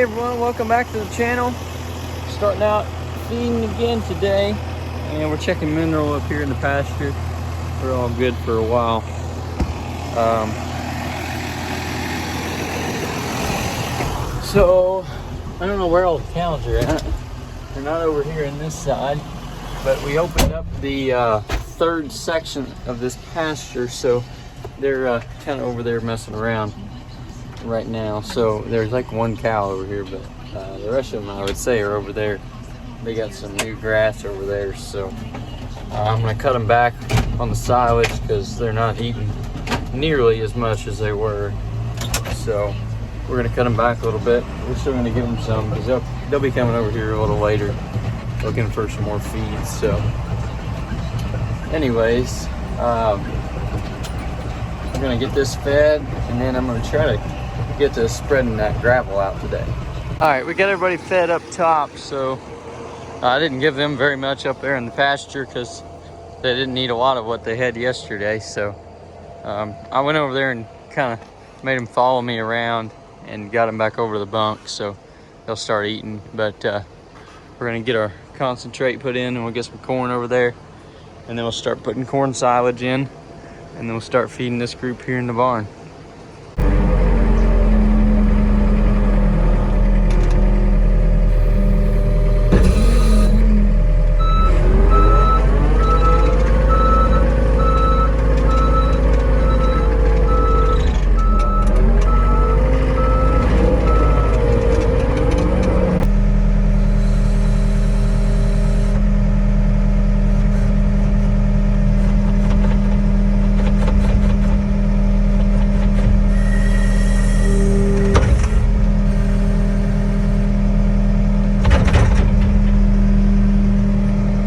Hey everyone, welcome back to the channel. Starting out feeding again today, and we're checking mineral up here in the pasture. We're all good for a while. So I don't know where all the cows are at. They're not over here in this side, but we opened up the third section of this pasture, so they're kind of over there messing around right now. So there's like one cow over here, but the rest of them I would say are over there. They got some new grass over there, so I'm gonna cut them back on the silage because they're not eating nearly as much as they were. So we're gonna cut them back a little bit. We're still gonna give them some because they'll be coming over here a little later looking for some more feed. So anyways, we're gonna get this fed, and then I'm gonna try to get to spreading that gravel out today. All right, we got everybody fed up top, so I didn't give them very much up there in the pasture because they didn't eat a lot of what they had yesterday. So I went over there and kind of made them follow me around and got them back over to the bunk, so they'll start eating. But we're gonna get our concentrate put in, and we'll get some corn over there, and then we'll start putting corn silage in, and then we'll start feeding this group here in the barn.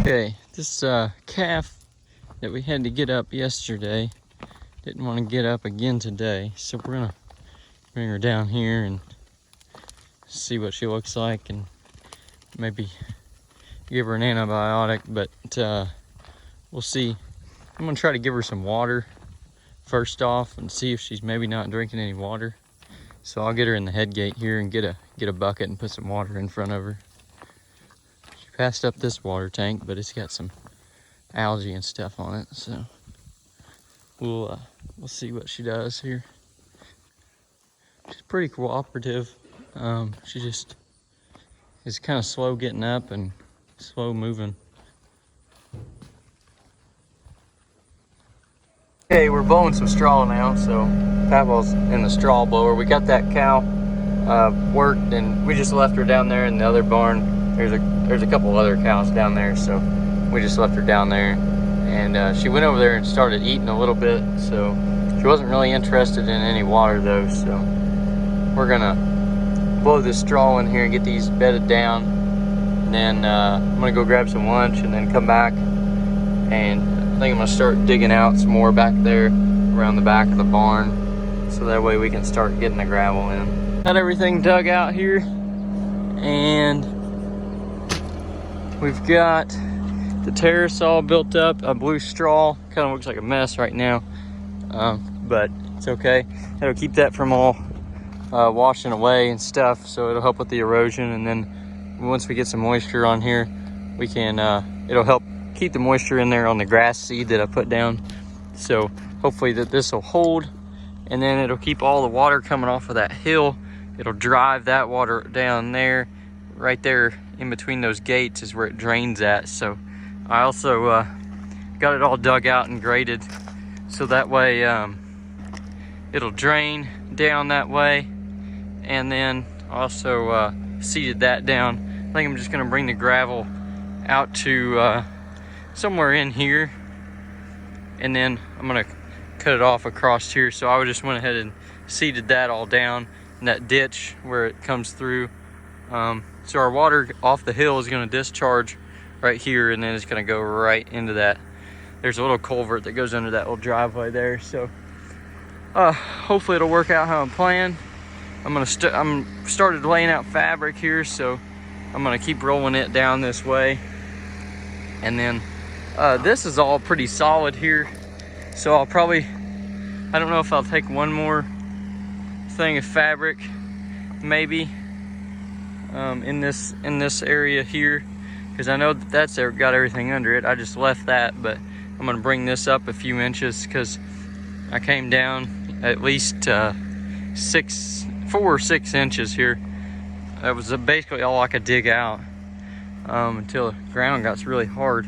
Okay, this calf that we had to get up yesterday didn't want to get up again today, so we're gonna bring her down here and see what she looks like, and maybe give her an antibiotic. But we'll see. I'm gonna try to give her some water first off and see if she's maybe not drinking any water. So I'll get her in the head gate here and get a bucket and put some water in front of her. Passed up this water tank, but it's got some algae and stuff on it, so we'll see what she does here. She's pretty cooperative. She just is kind of slow getting up and slow moving. Okay, we're blowing some straw now, so Papa's in the straw blower. We got that cow worked, and we just left her down there in the other barn. There's a couple other cows down there, so we just left her down there, and she went over there and started eating a little bit. So she wasn't really interested in any water though, so we're gonna blow this straw in here and get these bedded down, and then I'm gonna go grab some lunch and then come back, and I think I'm gonna start digging out some more back there around the back of the barn, so that way we can start getting the gravel in. Got everything dug out here, and we've got the terrace all built up. A blue straw kind of looks like a mess right now, but it's okay. It'll keep that from all washing away and stuff, so it'll help with the erosion. And then once we get some moisture on here, we can it'll help keep the moisture in there on the grass seed that I put down. So hopefully that this will hold, and then it'll keep all the water coming off of that hill. It'll drive that water down there. Right there in between those gates is where it drains at. So I also got it all dug out and graded, so that way it'll drain down that way. And then also seeded that down. I think I'm just gonna bring the gravel out to somewhere in here, and then I'm gonna cut it off across here. So I just went ahead and seeded that all down in that ditch where it comes through. So our water off the hill is going to discharge right here, and then it's going to go right into that. There's a little culvert that goes under that little driveway there. So hopefully it'll work out how I'm planned. I'm started laying out fabric here, so I'm going to keep rolling it down this way. And then this is all pretty solid here, so I'll probably, I don't know if I'll take one more thing of fabric maybe, in this area here, because I know that's got everything under it. I just left that, but I'm gonna bring this up a few inches because I came down at least 4 or 6 inches here. That was basically all I could dig out until the ground got really hard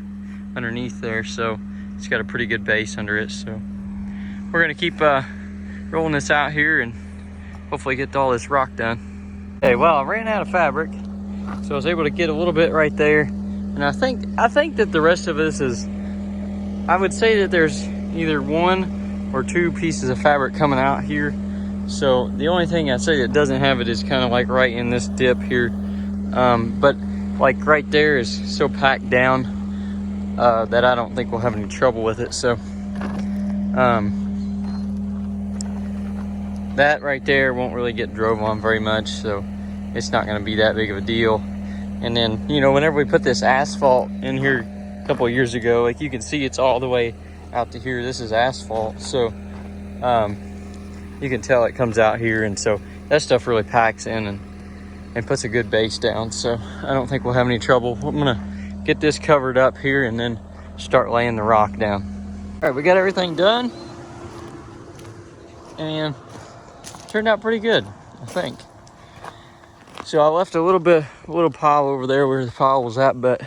underneath there. So it's got a pretty good base under it. So we're gonna keep rolling this out here and hopefully get all this rock done. Okay, well, I ran out of fabric, so I was able to get a little bit right there. And I think that the rest of this is, I would say that there's either 1 or 2 pieces of fabric coming out here. So the only thing I say that doesn't have it is kind of like right in this dip here. But like right there is so packed down that I don't think we'll have any trouble with it. So that right there won't really get drove on very much, so it's not going to be that big of a deal. And then, you know, whenever we put this asphalt in here a couple of years ago, like you can see it's all the way out to here. This is asphalt, so you can tell it comes out here, and so that stuff really packs in and puts a good base down. So I don't think we'll have any trouble. I'm gonna get this covered up here and then start laying the rock down. All right, we got everything done, and turned out pretty good, I think. So I left a little pile over there where the pile was at, but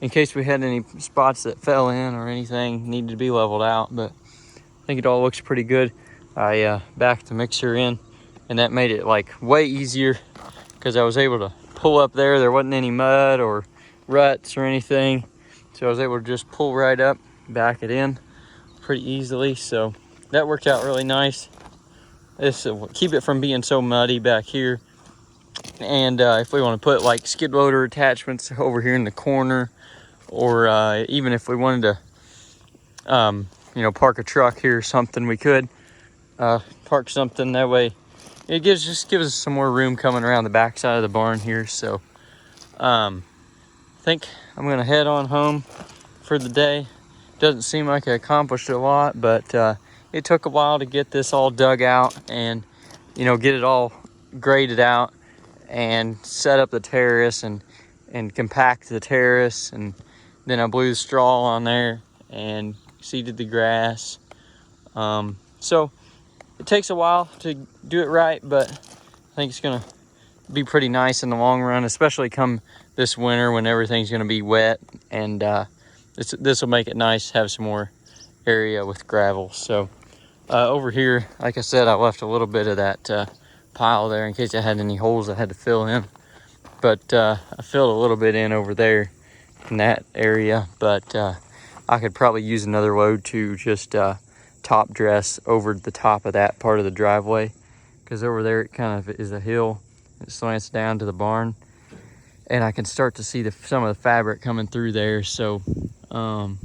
in case we had any spots that fell in or anything needed to be leveled out. But I think it all looks pretty good. I backed the mixer in, and that made it like way easier because I was able to pull up there. There wasn't any mud or ruts or anything, so I was able to just pull right up, back it in pretty easily. So that worked out really nice. This will keep it from being so muddy back here. And if we want to put like skid loader attachments over here in the corner, or even if we wanted to you know, park a truck here or something, we could park something that way. It just gives us some more room coming around the back side of the barn here. So I think I'm gonna head on home for the day. Doesn't seem like I accomplished a lot, but it took a while to get this all dug out and, you know, get it all graded out and set up the terrace and compact the terrace. And then I blew the straw on there and seeded the grass. So it takes a while to do it right, but I think it's gonna be pretty nice in the long run, especially come this winter when everything's gonna be wet. And this will make it nice to have some more area with gravel. So over here, like I said, I left a little bit of that pile there in case I had any holes I had to fill in. But I filled a little bit in over there in that area, but I could probably use another load to just top dress over the top of that part of the driveway, because over there it kind of is a hill. It slants down to the barn, and I can start to see some of the fabric coming through there. So I'm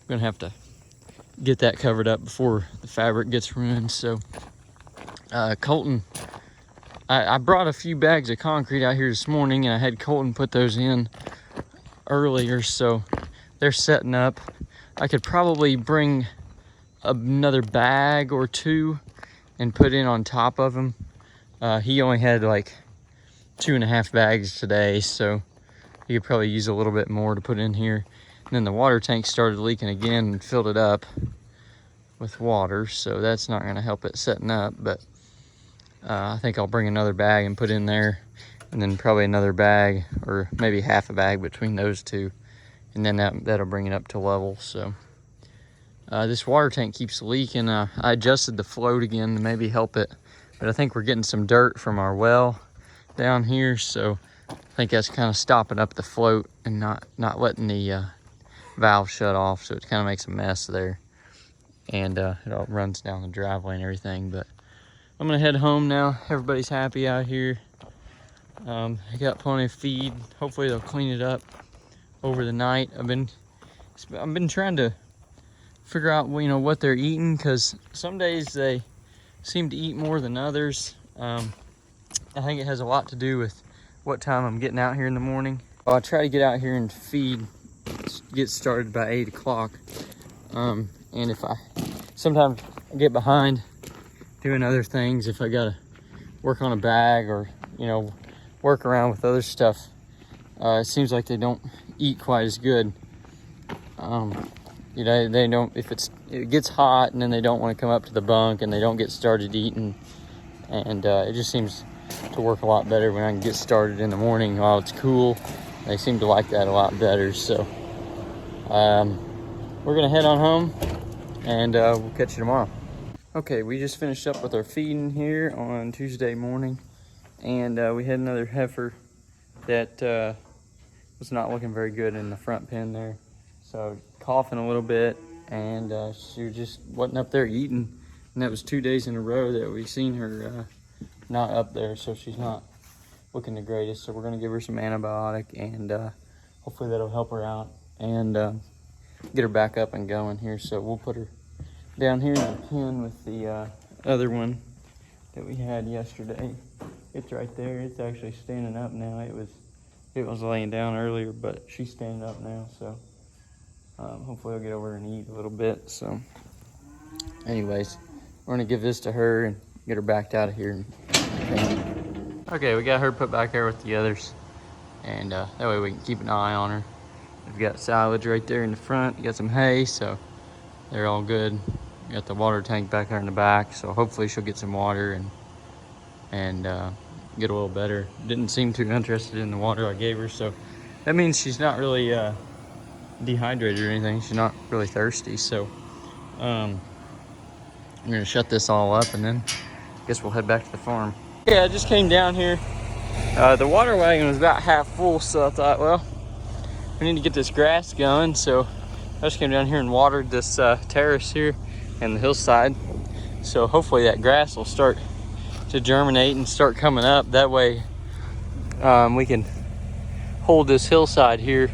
gonna have to get that covered up before the fabric gets ruined. So Colton, I brought a few bags of concrete out here this morning, and I had Colton put those in earlier, so they're setting up. I could probably bring another bag or 2 and put in on top of them. He only had like 2.5 bags today, so he could probably use a little bit more to put in here. And then the water tank started leaking again and filled it up with water, so that's not gonna help it setting up. But I think I'll bring another bag and put in there, and then probably another bag or maybe half a bag between those 2, and then that'll bring it up to level. So this water tank keeps leaking. I adjusted the float again to maybe help it, but I think we're getting some dirt from our well down here, so I think that's kind of stopping up the float and not letting the valve shut off, so it kind of makes a mess there, and it all runs down the driveway and everything. But I'm gonna head home now. Everybody's happy out here. I got plenty of feed. Hopefully they'll clean it up over the night. I've been trying to figure out, you know, what they're eating, because some days they seem to eat more than others. I think it has a lot to do with what time I'm getting out here in the morning. I'll try to get out here and feed, get started by 8 o'clock. And if sometimes I get behind doing other things, if I gotta work on a bag or, you know, work around with other stuff. It seems like they don't eat quite as good. You know, they don't, if it gets hot and then they don't want to come up to the bunk and they don't get started eating. And it just seems to work a lot better when I can get started in the morning while it's cool. They seem to like that a lot better. So we're gonna head on home and we'll catch you tomorrow. Okay, we just finished up with our feeding here on Tuesday morning, and we had another heifer that was not looking very good in the front pen there. So coughing a little bit, and she just wasn't up there eating. And that was 2 days in a row that we seen her not up there, so she's not looking the greatest. So we're gonna give her some antibiotic, and hopefully that'll help her out and get her back up and going here. So we'll put her down here in the pen with the other one that we had yesterday. It's right there. It's actually standing up now. It was laying down earlier, but she's standing up now. So hopefully I'll get over and eat a little bit. So anyways, we're gonna give this to her and get her backed out of here. Okay, we got her put back there with the others, and that way we can keep an eye on her. We've got silage right there in the front. You got some hay, so they're all good. We got the water tank back there in the back, so hopefully she'll get some water and get a little better. Didn't seem too interested in the water I gave her, so that means she's not really dehydrated or anything. She's not really thirsty. So I'm gonna shut this all up, and then I guess we'll head back to the farm. Yeah, I just came down here. The water wagon was about half full, so I thought, well, we need to get this grass going. So I just came down here and watered this terrace here and the hillside. So hopefully that grass will start to germinate and start coming up. That way we can hold this hillside here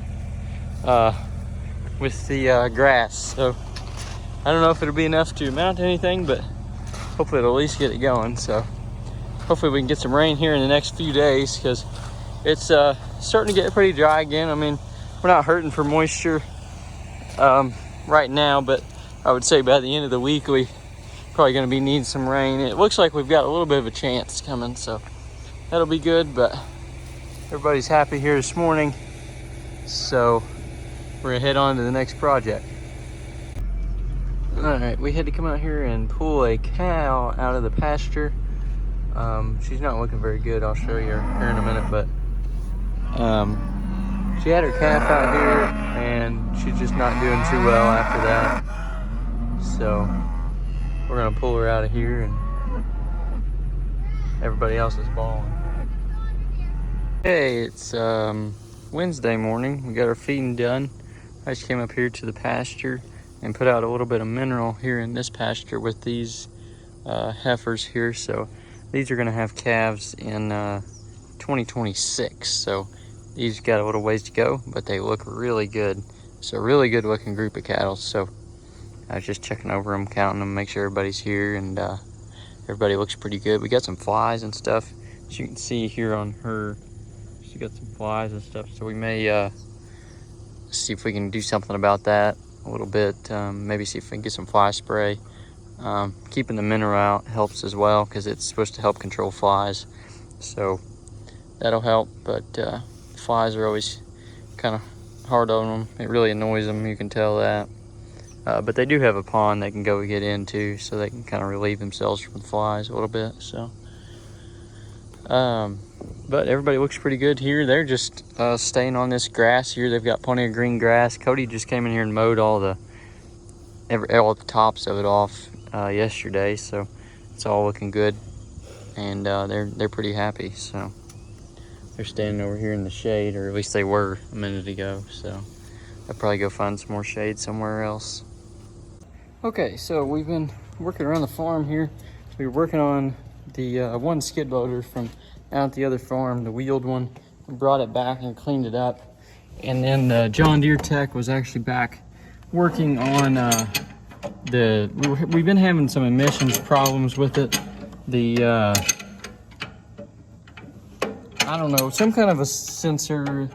with the grass. So I don't know if it'll be enough to mount anything, but hopefully it'll at least get it going. So hopefully we can get some rain here in the next few days, because it's starting to get pretty dry again. I mean, we're not hurting for moisture right now, but I would say by the end of the week we probably going to be needing some rain. It looks like we've got a little bit of a chance coming, so that'll be good. But everybody's happy here this morning, so we're gonna head on to the next project. All right, we had to come out here and pull a cow out of the pasture. She's not looking very good. I'll show you her here in a minute, but she had her calf out here and she's just not doing too well after that. So we're gonna pull her out of here, and everybody else is bawling. Hey, it's Wednesday morning. We got our feeding done. I just came up here to the pasture and put out a little bit of mineral here in this pasture with these heifers here. So these are gonna have calves in 2026. So these got a little ways to go, but they look really good. So really good looking group of cattle. So I was just checking over them, counting them, make sure everybody's here, and everybody looks pretty good. We got some flies and stuff, as you can see here on her. She got some flies and stuff, so we may see if we can do something about that a little bit. Maybe see if we can get some fly spray. Keeping the mineral out helps as well, because it's supposed to help control flies, so that'll help. But flies are always kind of hard on them. It really annoys them, you can tell that. But they do have a pond they can go get into, so they can kind of relieve themselves from the flies a little bit. So but everybody looks pretty good here. They're just staying on this grass here. They've got plenty of green grass. Cody just came in here and mowed all the tops of it off yesterday, so it's all looking good, and they're pretty happy. So they're standing over here in the shade, or at least they were a minute ago. So I'll probably go find some more shade somewhere else. Okay, so we've been working around the farm here. We were working on the one skid loader from out at the other farm, the wheeled one. We brought it back and cleaned it up. And then the John Deere tech was actually back working on we've been having some emissions problems with it. I don't know, some kind of a sensor.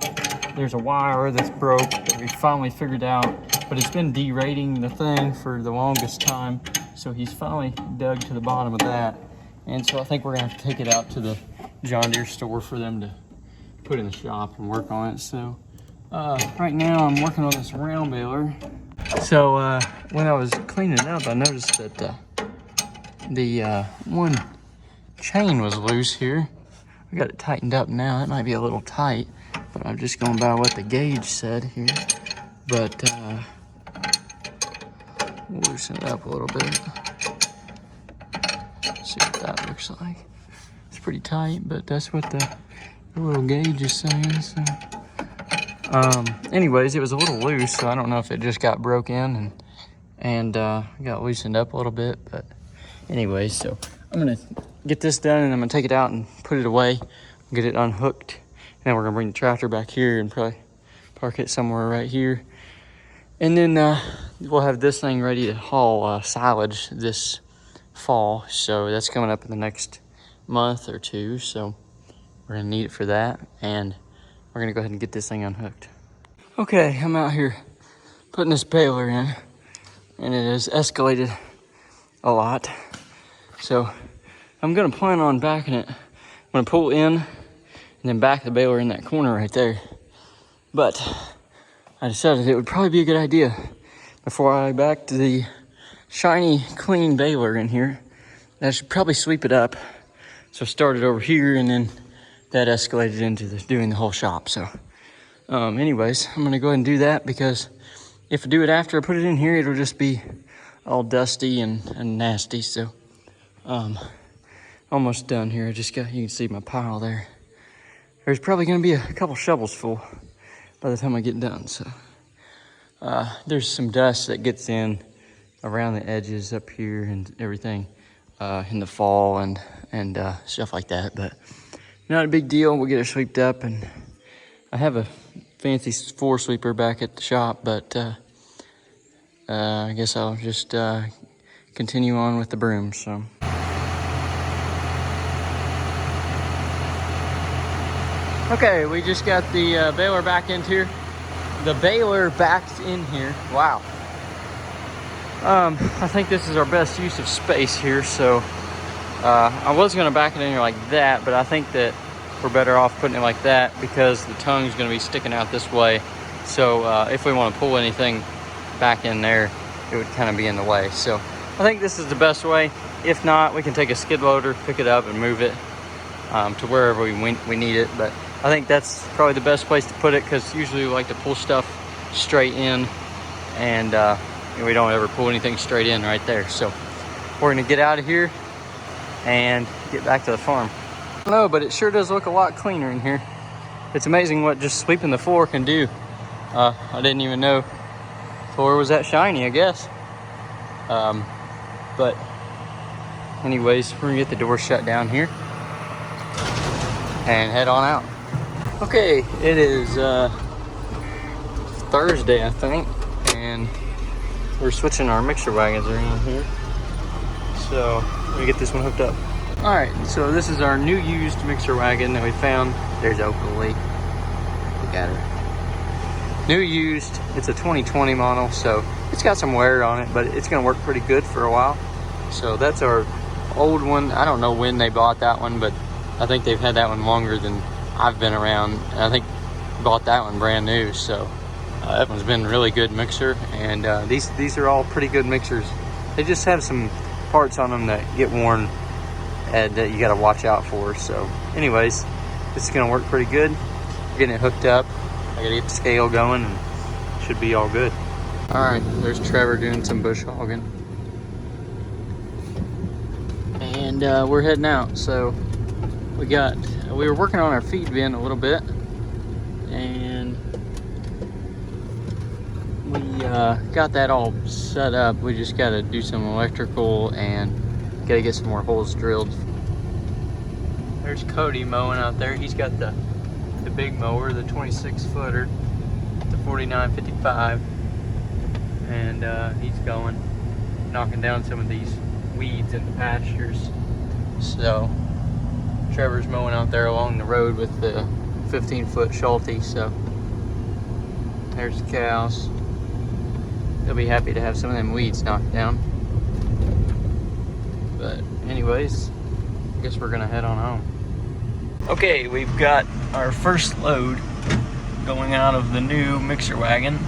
There's a wire that's broke that we finally figured out, but it's been derating the thing for the longest time. So he's finally dug to the bottom of that. And so I think we're gonna have to take it out to the John Deere store for them to put in the shop and work on it. So right now I'm working on this round baler. So when I was cleaning it up, I noticed that the one chain was loose here. I got it tightened up now. It might be a little tight, but I'm just going by what the gauge said here. But we'll loosen it up a little bit. See what that looks like. It's pretty tight, but that's what the little gauge is saying. So, anyways, it was a little loose, so I don't know if it just got broke in and got loosened up a little bit. But anyways, so I'm gonna get this done and I'm gonna take it out and put it away, get it unhooked, and then we're gonna bring the tractor back here and probably park it somewhere right here. And then we'll have this thing ready to haul silage this fall. So that's coming up in the next month or two. So we're gonna need it for that. And we're gonna go ahead and get this thing unhooked. Okay, I'm out here putting this baler in, and it has escalated a lot. So I'm gonna plan on backing it. I'm gonna pull in and then back the baler in that corner right there. But I decided it would probably be a good idea before I backed the shiny, clean baler in here. I should probably sweep it up. So I started over here, and then that escalated into doing the whole shop. So anyways, I'm gonna go ahead and do that, because if I do it after I put it in here, it'll just be all dusty and nasty. So almost done here. You can see my pile there. There's probably gonna be a couple shovels full by the time I get done. So there's some dust that gets in around the edges up here and everything in the fall and stuff like that, but not a big deal. We'll get it swept up, and I have a fancy floor sweeper back at the shop, but I guess I'll just continue on with the broom. So okay, we just got the baler back in here. The baler backed in here. Wow. I think this is our best use of space here. So I was gonna back it in here like that, but I think that we're better off putting it like that, because the tongue's gonna be sticking out this way. So if we wanna pull anything back in there, it would kind of be in the way. So I think this is the best way. If not, we can take a skid loader, pick it up and move it to wherever we need it. But I think that's probably the best place to put it, because usually we like to pull stuff straight in, and we don't ever pull anything straight in right there. So we're gonna get out of here and get back to the farm. I don't know, but it sure does look a lot cleaner in here. It's amazing what just sweeping the floor can do. I didn't even know the floor was that shiny, I guess. But anyways, we're gonna get the door shut down here and head on out. Okay, it is Thursday, I think, and we're switching our mixer wagons around here. So we're gonna get this one hooked up. All right, so this is our new used mixer wagon that we found. There's Oakley. Look at her. New used. It's a 2020 model, so it's got some wear on it, but it's gonna work pretty good for a while. So that's our old one. I don't know when they bought that one, but I think they've had that one longer than I've been around. And I think bought that one brand new. So that one's been a really good mixer, and these are all pretty good mixers. They just have some parts on them that get worn and that you got to watch out for. So anyways, this is gonna work pretty good. We're getting it hooked up. I gotta get the scale going, and it should be all good. All right, there's Trevor doing some bush hogging, and we're heading out. So we were working on our feed bin a little bit, and we got that all set up. We just got to do some electrical and got to get some more holes drilled. There's Cody mowing out there. He's got the big mower, the 26-footer, the 4955, and he's going, knocking down some of these weeds in the pastures. So Trevor's mowing out there along the road with the 15-foot Schulte. So there's the cows. They'll be happy to have some of them weeds knocked down. But anyways, I guess we're gonna head on home. Okay, we've got our first load going out of the new mixer wagon.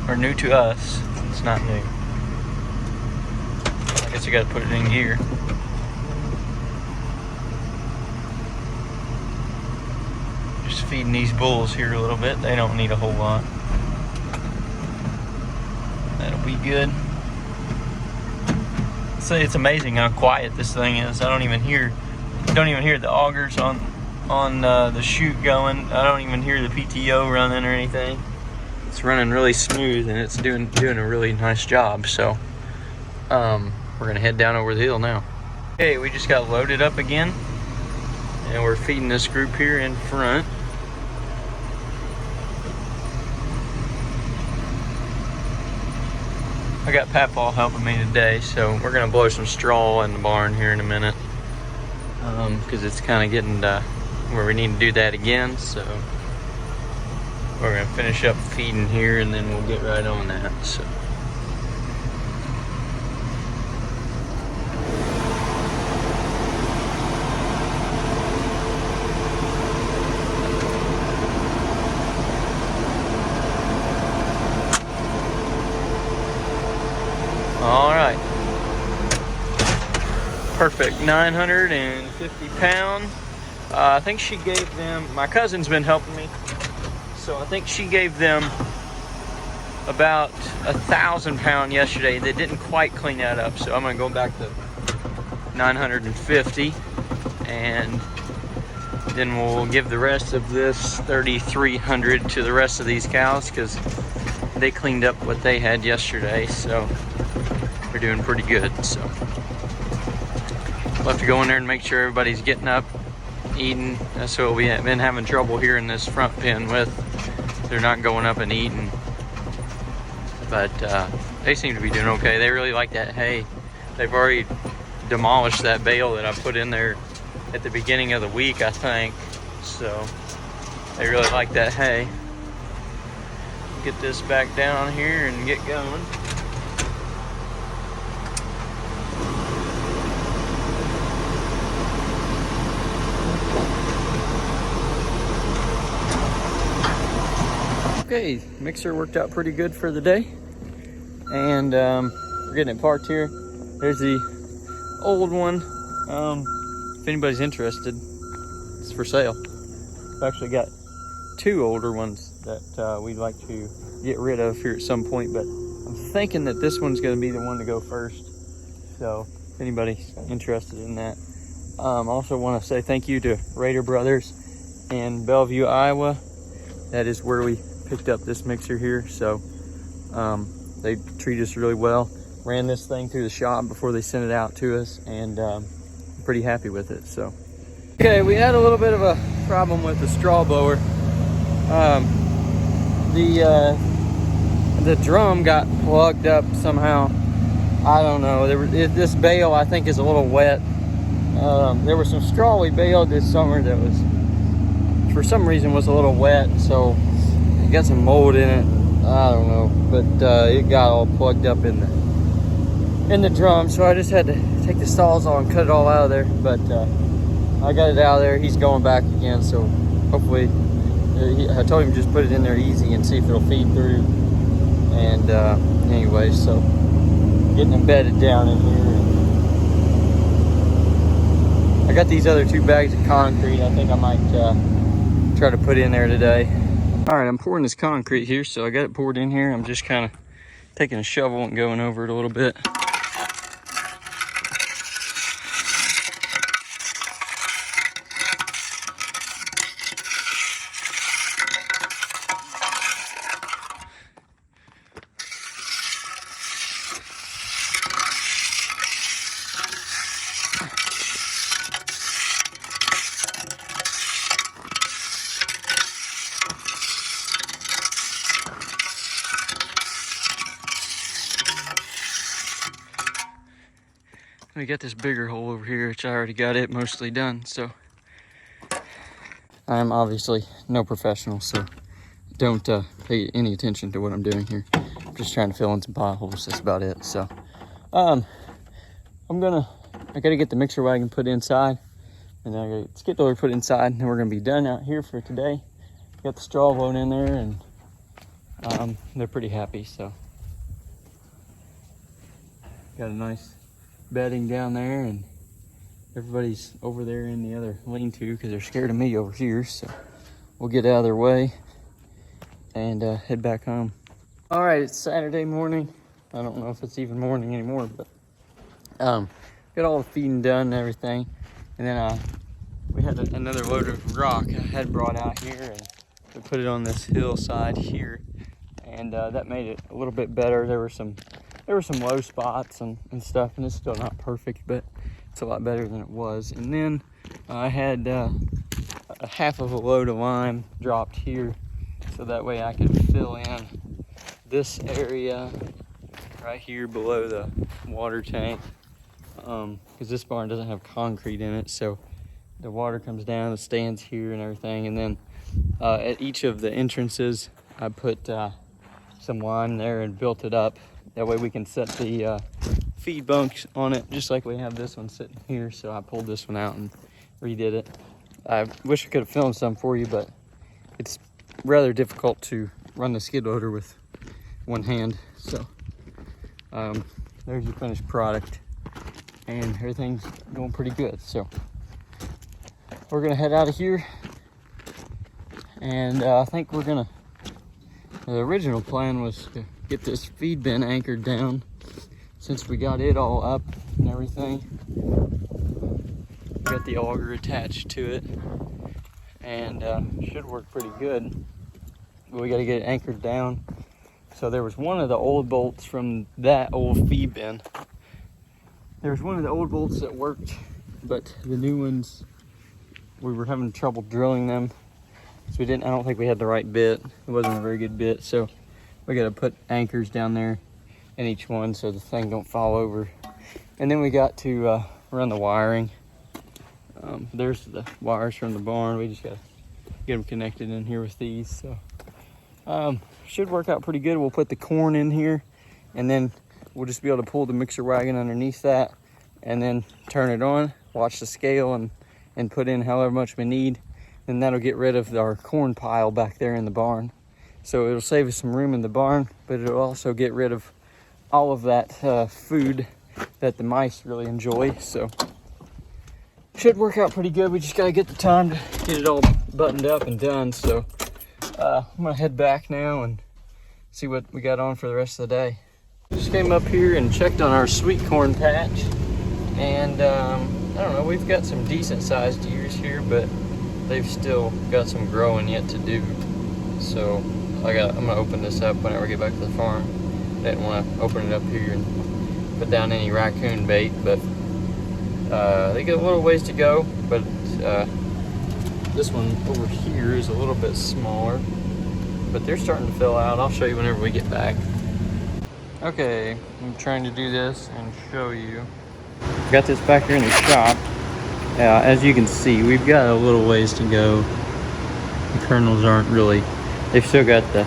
Or new to us. It's not new. I guess you gotta put it in gear. Just feeding these bulls here a little bit. They don't need a whole lot. That'll be good. So it's amazing how quiet this thing is. I don't even hear the augers on the chute going. I don't even hear the PTO running or anything. It's running really smooth and it's doing a really nice job. So we're gonna head down over the hill now. Okay, we just got loaded up again and we're feeding this group here in front. I got Papaw helping me today, so we're gonna blow some straw in the barn here in a minute, because it's kind of getting where we need to do that again. So we're gonna finish up feeding here and then we'll get right on that. So all right, perfect. 950 pounds. I think she gave them, my cousin's been helping me, so I think she gave them about 1,000 pounds yesterday. They didn't quite clean that up, so I'm gonna go back to 950 and then we'll give the rest of this 3,300 to the rest of these cows because they cleaned up what they had yesterday, so we're doing pretty good. So we'll have to go in there and make sure everybody's getting up, eating. That's what we have been having trouble here in this front pen with. They're not going up and eating, but they seem to be doing okay. They really like that hay. They've already demolished that bale that I put in there at the beginning of the week, I think. So they really like that hay. Get this back down here and get going. Okay, mixer worked out pretty good for the day, and we're getting it parked here. There's the old one. If anybody's interested, it's for sale. I've actually got two older ones that we'd like to get rid of here at some point, but I'm thinking that this one's going to be the one to go first. So if anybody's interested in that. I also want to say thank you to Raider Brothers in Bellevue, Iowa. That is where we picked up this mixer here. So they treat us really well. Ran this thing through the shop before they sent it out to us, and I'm pretty happy with it. So okay, we had a little bit of a problem with the straw blower. The drum got plugged up somehow. I don't know. This bale I think is a little wet. There was some straw we baled this summer that was, for some reason, was a little wet, so it got some mold in it. I don't know, but it got all plugged up in the drum, so I just had to take the stalls on and cut it all out of there. But I got it out of there. He's going back again, so hopefully, I told him just put it in there easy and see if it'll feed through. And anyway, so getting embedded down in here. I got these other 2 bags of concrete. I think I might try to put in there today. All right, I'm pouring this concrete here, so I got it poured in here. I'm just kind of taking a shovel and going over it a little bit. We got this bigger hole over here, which I already got it mostly done. So I'm obviously no professional, so don't pay any attention to what I'm doing here. I'm just trying to fill in some potholes. That's about it. So I gotta get the mixer wagon put inside. And then I got to skid loader put inside, and then we're gonna be done out here for today. Got the straw load in there, and they're pretty happy. So got a nice bedding down there, and everybody's over there in the other lean-to because they're scared of me over here. So we'll get out of their way and head back home. All right, it's Saturday morning. I don't know if it's even morning anymore, but got all the feeding done and everything. And then we had another load of rock I had brought out here, and we put it on this hillside here, and that made it a little bit better. There were some low spots and stuff, and it's still not perfect, but it's a lot better than it was. And then I had a half of a load of lime dropped here, so that way I could fill in this area right here below the water tank, because this barn doesn't have concrete in it, so the water comes down, it stands here and everything. And then at each of the entrances I put some lime there and built it up. That way we can set the feed bunks on it, just like we have this one sitting here. So I pulled this one out and redid it. I wish I could have filmed some for you, but it's rather difficult to run the skid loader with one hand. So there's your finished product, and everything's going pretty good. So we're gonna head out of here, and I think the original plan was to get this feed bin anchored down, since we got it all up and everything. Got the auger attached to it, and should work pretty good, but we got to get it anchored down. So there was one of the old bolts from that old feed bin. There was one of the old bolts that worked, but the new ones, we were having trouble drilling them, so I don't think we had the right bit. It wasn't a very good bit, so we got to put anchors down there in each one so the thing don't fall over. And then we got to run the wiring. There's the wires from the barn. We just got to get them connected in here with these. So should work out pretty good. We'll put the corn in here, and then we'll just be able to pull the mixer wagon underneath that, and then turn it on, watch the scale, and put in however much we need. And that'll get rid of our corn pile back there in the barn. So it'll save us some room in the barn, but it'll also get rid of all of that food that the mice really enjoy. So should work out pretty good. We just gotta get the time to get it all buttoned up and done. So I'm gonna head back now and see what we got on for the rest of the day. Just came up here and checked on our sweet corn patch, and I don't know, we've got some decent sized ears here, but they've still got some growing yet to do. So I'm gonna open this up whenever I get back to the farm. Didn't want to open it up here and put down any raccoon bait, but they got a little ways to go. But this one over here is a little bit smaller, but they're starting to fill out. I'll show you whenever we get back. Okay, I'm trying to do this and show you. Got this back here in the shop. As you can see, we've got a little ways to go. The kernels aren't really, they've still got the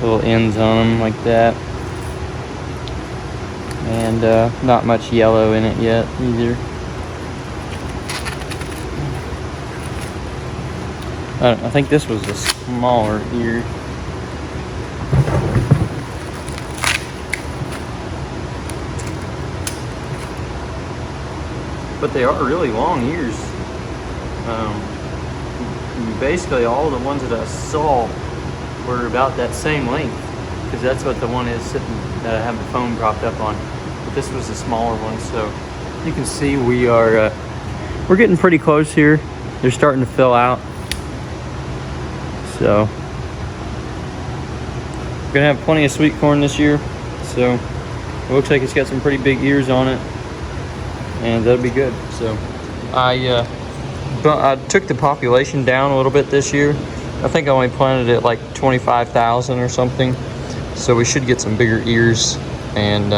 little ends on them like that. And not much yellow in it yet either. I think this was a smaller ear. But they are really long ears. Basically all the ones that I saw were about that same length, because that's what the one is sitting that I have the foam propped up on. But this was a smaller one, so you can see we're getting pretty close here. They're starting to fill out. So we're gonna have plenty of sweet corn this year. So it looks like it's got some pretty big ears on it, and that'll be good. So I took the population down a little bit this year. I think I only planted it like 25,000 or something. So we should get some bigger ears and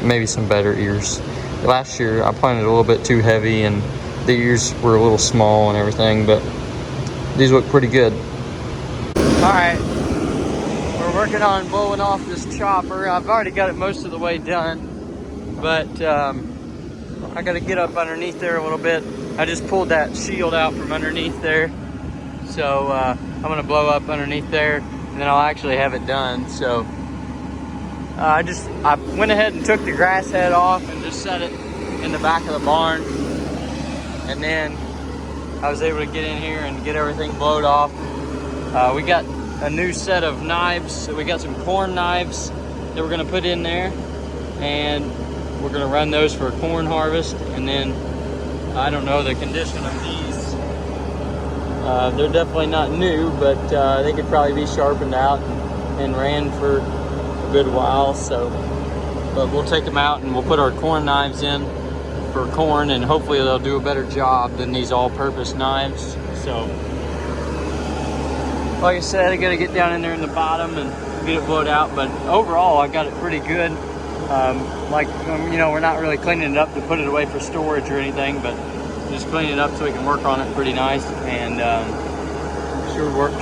maybe some better ears. Last year I planted a little bit too heavy and the ears were a little small and everything, but these look pretty good. All right, we're working on blowing off this chopper. I've already got it most of the way done, but I gotta get up underneath there a little bit. I just pulled that shield out from underneath there. So I'm gonna blow up underneath there and then I'll actually have it done. So I went ahead and took the grass head off and just set it in the back of the barn. And then I was able to get in here and get everything blowed off. We got a new set of knives. So we got some corn knives that we're gonna put in there, and we're gonna run those for a corn harvest. And then I don't know the condition of these. They're definitely not new, but they could probably be sharpened out and ran for a good while. So, but we'll take them out and we'll put our corn knives in for corn, and hopefully they'll do a better job than these all-purpose knives. So, like I said, I gotta get down in there in the bottom and get it blowed out, but overall I got it pretty good. You know, we're not really cleaning it up to put it away for storage or anything, but just cleaning it up so we can work on it pretty nice, and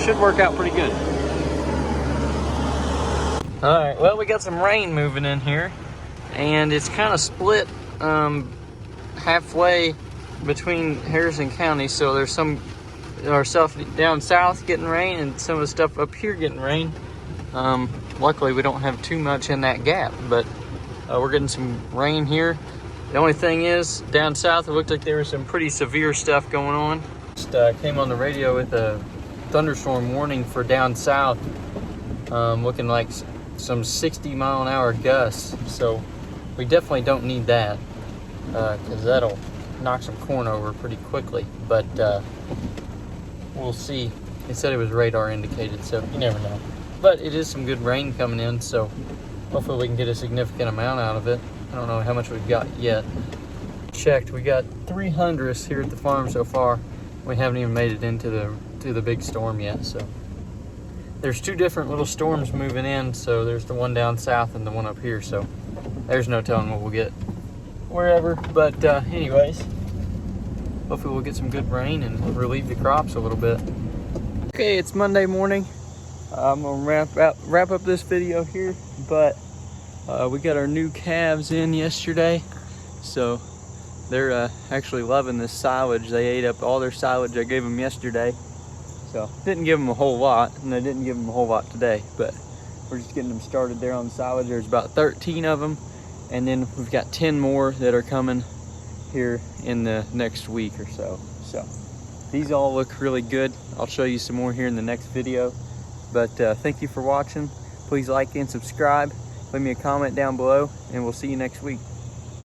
should work out pretty good. All right, well, we got some rain moving in here, and it's kind of split halfway between Harrison County. So there's some our stuff down south getting rain and some of the stuff up here getting rain. Luckily we don't have too much in that gap, but we're getting some rain here. The only thing is, down south it looked like there was some pretty severe stuff going on. Just came on the radio with a thunderstorm warning for down south, looking like some 60-mile-an-hour gusts. So we definitely don't need that, because that'll knock some corn over pretty quickly. But we'll see. It said it was radar indicated, so you never know. But it is some good rain coming in, so hopefully we can get a significant amount out of it. I don't know how much we've got yet. Checked, we got 300 here at the farm so far. We haven't even made it into the big storm yet. So there's two different little storms moving in. So there's the one down south and the one up here. So there's no telling what we'll get wherever. But anyways, hopefully we'll get some good rain and relieve the crops a little bit. Okay, it's Monday morning. I'm gonna wrap up this video here, but we got our new calves in yesterday, so they're actually loving this silage. They ate up all their silage I gave them yesterday, so didn't give them a whole lot, and I didn't give them a whole lot today, but we're just getting them started there on the silage. There's about 13 of them, and then we've got 10 more that are coming here in the next week or so. So these all look really good. I'll show you some more here in the next video. But thank you for watching. Please like and subscribe. Leave me a comment down below, and we'll see you next week.